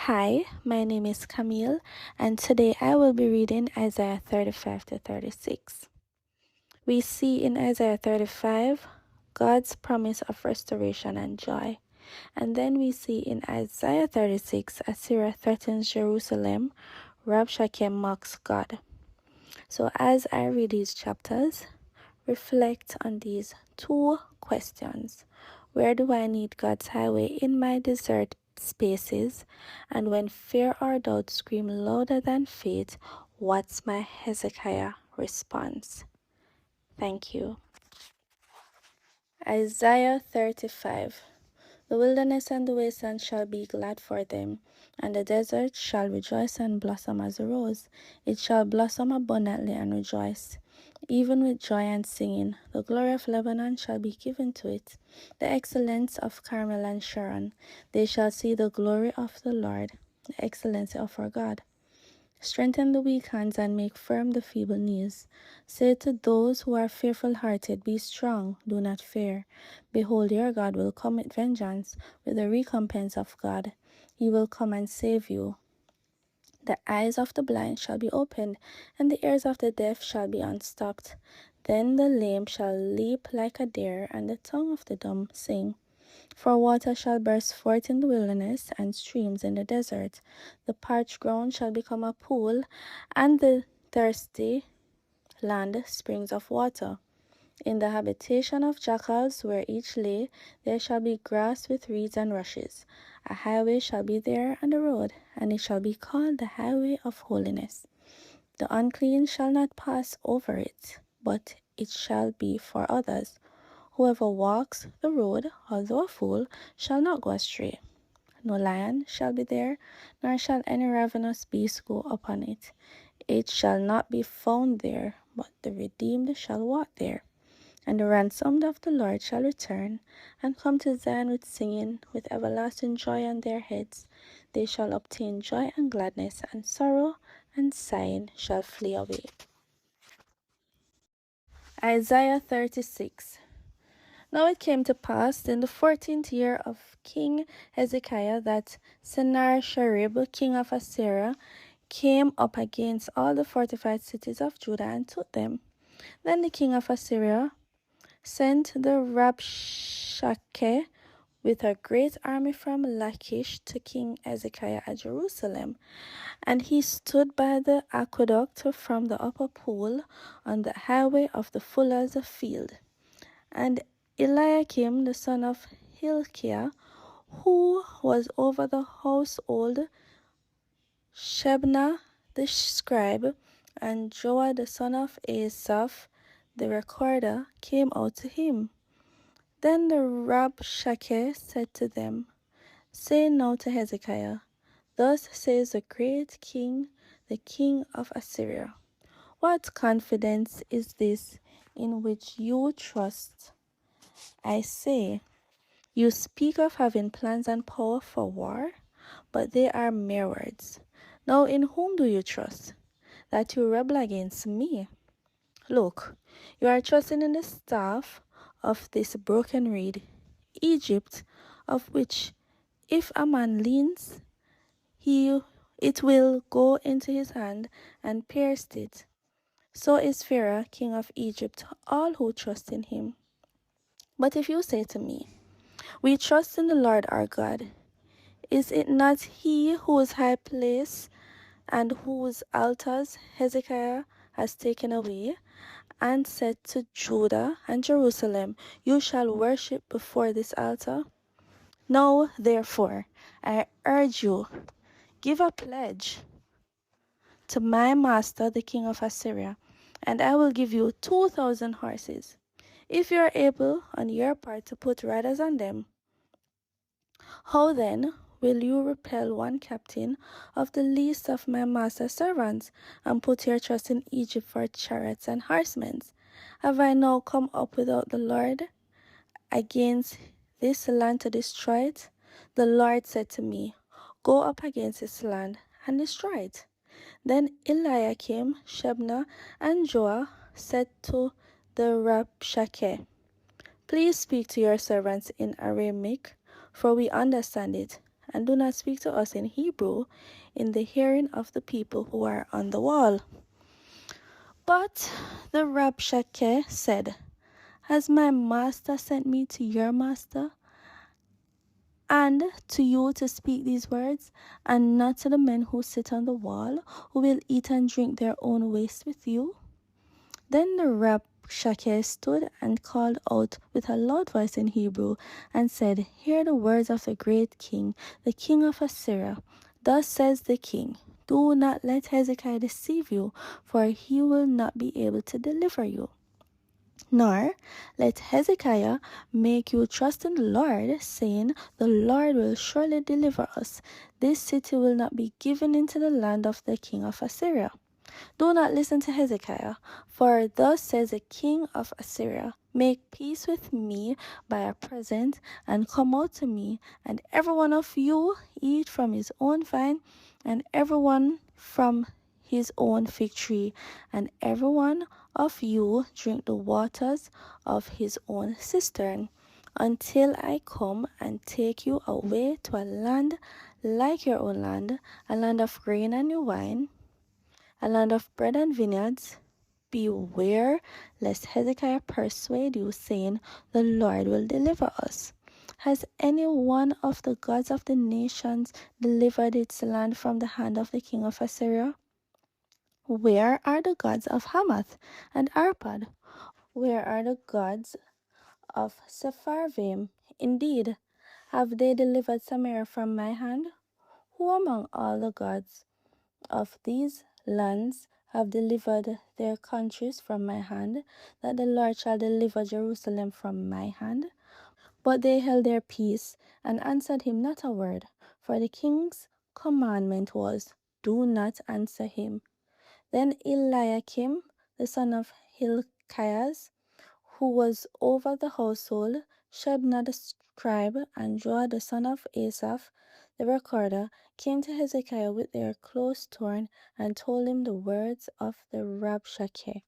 Hi, my name is Camille, and today I will be reading Isaiah 35 to 36. We see in Isaiah 35 God's promise of restoration and joy. And then we see in Isaiah 36 Assyria threatens Jerusalem, Rabshakeh mocks God. So as I read these chapters, reflect on these two questions. Where do I need God's highway in my desert spaces? And when fear or doubt scream louder than faith, what's my Hezekiah response? Thank you. Isaiah 35. The wilderness and the wasteland shall be glad for them, and the desert shall rejoice and blossom as a rose. It shall blossom abundantly and rejoice, even with joy and singing. The glory of Lebanon shall be given to it, the excellence of Carmel and Sharon. They shall see the glory of the Lord, the excellency of our God. Strengthen the weak hands and make firm the feeble knees. Say to those who are fearful hearted, be strong, do not fear. Behold, your God will come with vengeance, with the recompense of God. He will come and save you. The eyes of the blind shall be opened, and the ears of the deaf shall be unstopped. Then the lame shall leap like a deer, and the tongue of the dumb sing. For water shall burst forth in the wilderness, and streams in the desert. The parched ground shall become a pool, and the thirsty land springs of water. In the habitation of jackals, where each lay, there shall be grass with reeds and rushes. A highway shall be there and a road, and it shall be called the highway of holiness. The unclean shall not pass over it, but it shall be for others. Whoever walks the road, although a fool, shall not go astray. No lion shall be there, nor shall any ravenous beast go upon it. It shall not be found there, but the redeemed shall walk there. And the ransomed of the Lord shall return, and come to Zion with singing, with everlasting joy on their heads. They shall obtain joy and gladness, and sorrow and sighing shall flee away. Isaiah 36. Now it came to pass in the 14th year of King Hezekiah that Sennacherib, king of Assyria, came up against all the fortified cities of Judah and took them. Then the king of Assyria sent the Rabshakeh with a great army from Lachish to King Hezekiah at Jerusalem. And he stood by the aqueduct from the upper pool on the highway of the fuller's field. And Eliakim the son of Hilkiah, who was over the household, Shebna the scribe, and Joah the son of Asaph the recorder came out to him. Then the Rabshakeh said to them, Say now to Hezekiah, Thus says the great king, the king of Assyria, What confidence is this in which you trust? I say, you speak of having plans and power for war, but they are mere words. Now in whom do you trust, that you rebel against me? Look, you are trusting in the staff of this broken reed, Egypt, of which if a man leans, it will go into his hand and pierce it. So is Pharaoh, king of Egypt, all who trust in him. But if you say to me, We trust in the Lord our God, is it not he whose high place and whose altars Hezekiah has taken away, and said to Judah and Jerusalem, You shall worship before this altar? Now, therefore, I urge you, give a pledge to my master, the king of Assyria, and I will give you 2,000 horses. If you are able on your part to put riders on them, how then will you repel one captain of the least of my master's servants, and put your trust in Egypt for chariots and horsemen? Have I now come up without the Lord against this land to destroy it? The Lord said to me, Go up against this land and destroy it. Then Eliakim, Shebna, and Joah said to the Rabshakeh, Please speak to your servants in Aramaic, for we understand it, and do not speak to us in Hebrew in the hearing of the people who are on the wall. But the Rabshakeh said, Has my master sent me to your master and to you to speak these words, and not to the men who sit on the wall, who will eat and drink their own waste with you? Then the Rabshakeh stood and called out with a loud voice in Hebrew, and said, Hear the words of the great king, the king of Assyria. Thus says the king, Do not let Hezekiah deceive you, for he will not be able to deliver you. Nor let Hezekiah make you trust in the Lord, saying, The Lord will surely deliver us. This city will not be given into the land of the king of Assyria. Do not listen to Hezekiah, for thus says the king of Assyria, Make peace with me by a present, and come out to me, and every one of you eat from his own vine, and every one from his own fig tree, and every one of you drink the waters of his own cistern, until I come and take you away to a land like your own land, a land of grain and new wine, a land of bread and vineyards. Beware lest Hezekiah persuade you, saying, The Lord will deliver us. Has any one of the gods of the nations delivered its land from the hand of the king of Assyria? Where are the gods of Hamath and Arpad? Where are the gods of Sepharvaim? Indeed, have they delivered Samaria from my hand? Who among all the gods of these lands have delivered their countries from my hand, that the Lord shall deliver Jerusalem from my hand? But they held their peace, and answered him not a word, for the king's commandment was, Do not answer him. Then Eliakim, the son of Hilkiah, who was over the household, Shebna the scribe, and Joah the son of Asaph the recorder, came to Hezekiah with their clothes torn, and told him the words of the Rabshakeh.